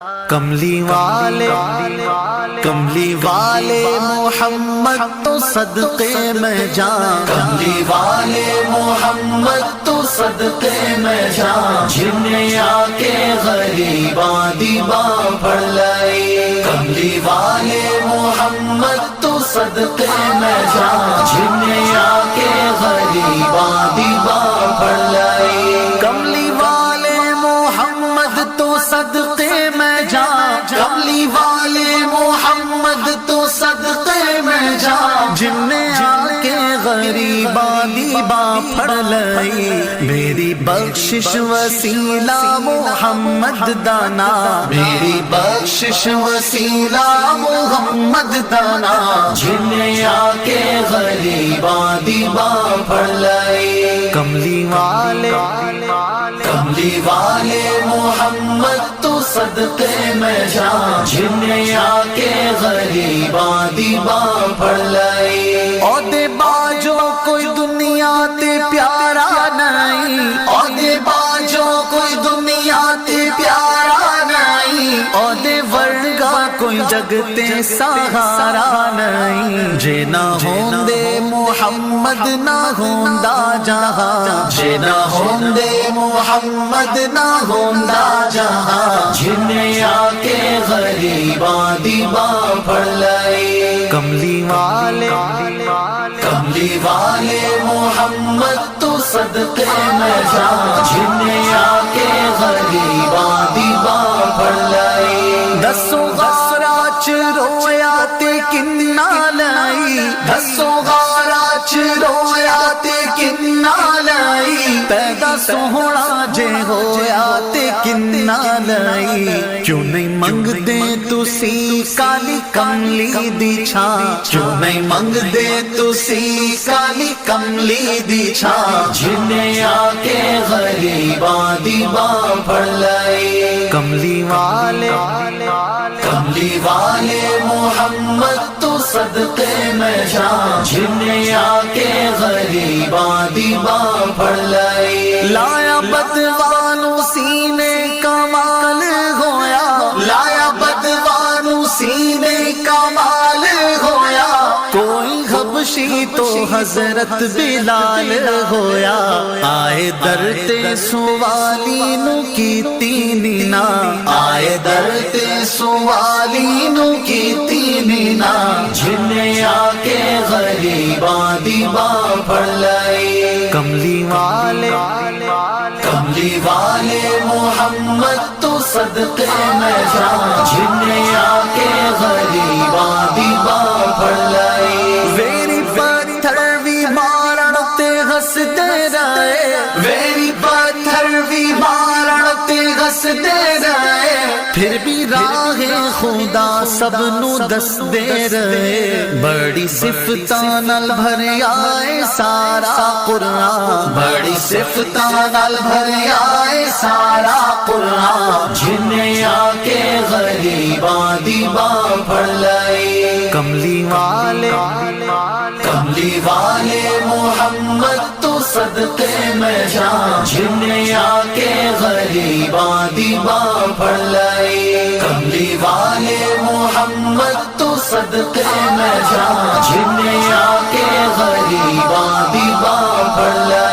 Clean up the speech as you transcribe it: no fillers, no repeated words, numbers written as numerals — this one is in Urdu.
کملی والے محمد تو صدقے میں جان، کملی والے محمد تو صدقے میں جان، جن نے آ کے غریباں دی باں پھڑ لائی۔ کملی والے محمد تو صدقے میں جان، جن نے آ کے غریباں دی باں پھڑ لائی۔ کملی والے محمد تو صدقے میں جان، کملی والے محمد تو صدقے میں جان، جن نے آ کے غریباں دی باں پھڑ لئی۔ میری بخشش وسیلہ محمد دانا، میری بخشش وسیلہ محمد دانا، جن نے آ کے غریباں دی باں پھڑ لائی۔ کملی والے محمد تو صدقے میں جان، جن نے آ کے غریباں دی باں پھڑ لائی۔ عہدے باجو کوئی دنیا تے پیارا نہیں، عہدے باجو کوئی دنیا تے پیارا نہیں، عہدے ورگا کوئی جگ تے سہارا نہیں۔ جے نہ ہوندے محمد نہ ہوندا جہاں، جے نہ ہوندے محمد نہ ہوندا جہاں، جن نے آ کے غریباں دی باں پھڑ لائی۔ کملی والے محمد تو صدقے میں جان، جن نے آ کے غریباں دی باں پھڑ لائی۔ دسوں غارہ چ رویا تے کنا لائی، دسوں غارہ چ رویا تے کنا لائی۔ پیدا سوہنا جے ہویا تے کنا لائی۔ کیوں نہیں منگ دے تسی کالی کملی دی چھاں، کیوں نہیں منگ دے تسی کالی کملی دی چھاں، جن نے آ کے غریباں دی باں پھڑ لائی۔ کملی والے محمد تو صدقے میں جان، جن نے آ کے غریباں دی باں پھڑ لائی۔ لایا بدوانو سینے کمال ہویا، لایا بدوانو سینے کمال ہویا، کوئی حبشی تو حضرت بلال ہویا۔ آئے در تے سوالی نو کیتی نینا، آئے در تے سوالی نو کیتی نینا، جن نے آ کے غریباں دی باں پھڑ لائی۔ کملی والے محمد تو صدقے میں جان، جن نے آ کے غریباں دی باں پھڑ لائی۔ ویری پتھر بھی مارن تے ہسدے رہے، ویری پتھر بھی مارن تے ہسدے رہے، پھر بھی راہ خدا سب نو دس دے رہے۔ بڑی صفتاں نال بھریا اے سارا قرآن، بڑی صفتاں نال بھریا اے سارا قرآن، جن نے آ کے غریباں دی باں پھڑ لائی۔ کملی والے محمد تو صدقے میں جان، جن نے آ کے غریباں دی باں پھڑ لائی۔ کملی والے محمد تو صدقے میں جان، جن نے آ کے غریباں دی باں پھڑ لائی۔